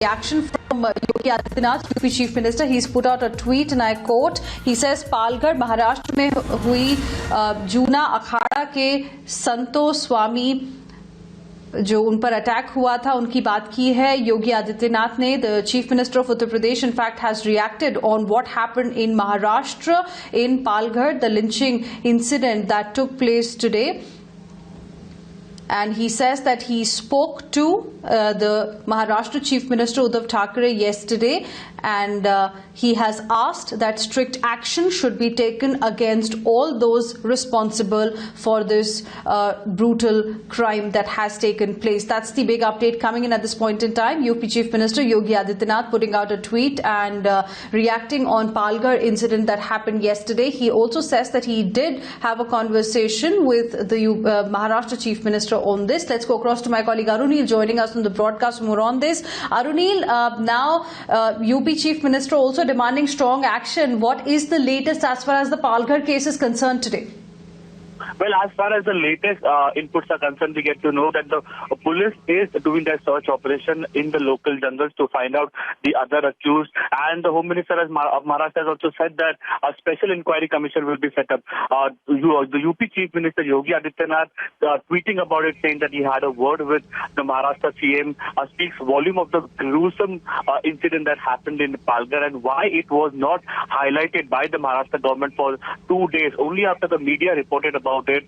Reaction from Yogi Adityanath, UP Chief Minister. He's put out a tweet and I quote, he says, Palghar Maharashtra में हुई जूना अखाड़ा के संतो स्वामी जो उन पर अटैक हुआ था उनकी बात की है योगी आदित्यनाथ ने. The chief minister of Uttar Pradesh in fact has reacted on what happened in Maharashtra in Palghar, the lynching incident that took place today. And he says that he spoke to the Maharashtra Chief Minister Uddhav Thackeray yesterday, and he has asked that strict action should be taken against all those responsible for this brutal crime that has taken place. That's the big update coming in at this point in time. UP Chief Minister Yogi Adityanath putting out a tweet and reacting on Palghar incident that happened yesterday. He also says that he did have a conversation with the Maharashtra Chief Minister on this. Let's go across to my colleague Arunil joining us on the broadcast more on this. Arunil, now UP Chief Minister also demanding strong action. What is the latest as far as the Palghar case is concerned today? Well, as far as the latest inputs are concerned, we get to know that the police is doing their search operation in the local jungles to find out the other accused. And the Home Minister of Maharashtra has also said that a special inquiry commission will be set up. The UP Chief Minister Yogi Adityanath tweeting about it, saying that he had a word with the Maharashtra CM, speaks volume of the gruesome incident that happened in Palghar and why it was not highlighted by the Maharashtra government for 2 days. Only after the media reported about it,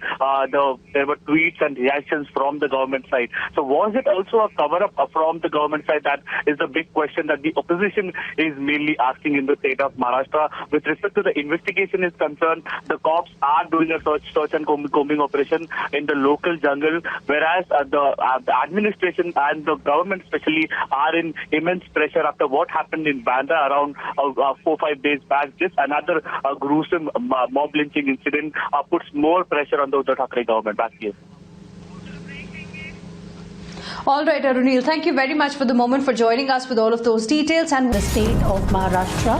there were tweets and reactions from the government side. So was it also a cover-up from the government side? That is the big question that the opposition is mainly asking in the state of Maharashtra. With respect to the investigation is concerned, the cops are doing a search and combing operation in the local jungle, whereas the administration and the government especially are in immense pressure after what happened in Bandra around 4-5 days back. This another gruesome mob lynching incident puts more pressure on the Uddhav Thackeray government. Back here. All right, Arunil, thank you very much for the moment for joining us with all of those details. And the state of Maharashtra,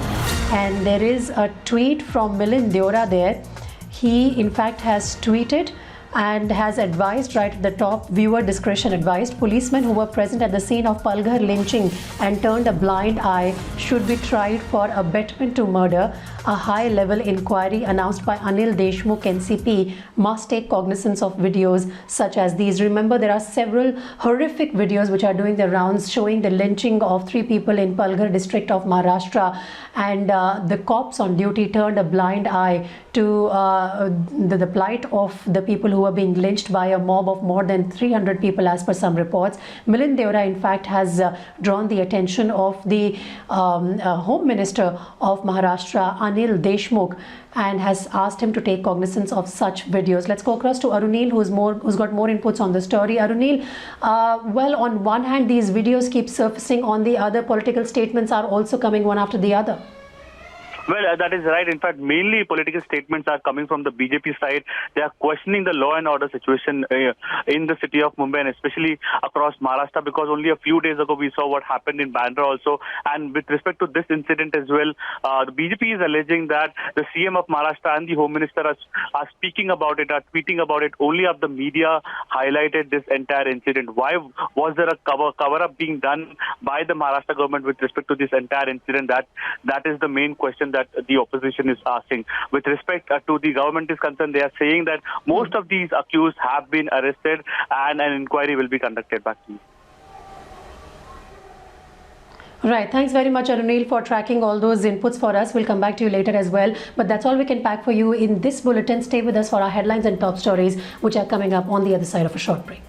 and there is a tweet from Milind Deora there. He in fact has tweeted and has advised, right at the top, viewer discretion advised, policemen who were present at the scene of Palghar lynching and turned a blind eye should be tried for abetment to murder. A high-level inquiry announced by Anil Deshmukh NCP must take cognizance of videos such as these. Remember, there are several horrific videos which are doing the rounds showing the lynching of 3 people in Palghar district of Maharashtra, and the cops on duty turned a blind eye to the plight of the people who were being lynched by a mob of more than 300 people as per some reports. Milind Deora in fact has drawn the attention of the Home Minister of Maharashtra, Anil Deshmukh, and has asked him to take cognizance of such videos. Let's go across to Arunil, who's got more inputs on the story. Arunil, well, on one hand these videos keep surfacing, on the other political statements are also coming one after the other. Well, that is right. In fact, mainly political statements are coming from the BJP side. They are questioning the law and order situation in the city of Mumbai and especially across Maharashtra, because only a few days ago we saw what happened in Bandra also. And with respect to this incident as well, the BJP is alleging that the CM of Maharashtra and the Home Minister are speaking about it, are tweeting about it only after the media highlighted this entire incident. Why was there a cover-up being done by the Maharashtra government with respect to this entire incident? That is the main question that the opposition is asking. With respect to the government is concerned, they are saying that most of these accused have been arrested and an inquiry will be conducted. Back to you. Right. Thanks very much, Arunil, for tracking all those inputs for us. We'll come back to you later as well. But that's all we can pack for you in this bulletin. Stay with us for our headlines and top stories, which are coming up on the other side of a short break.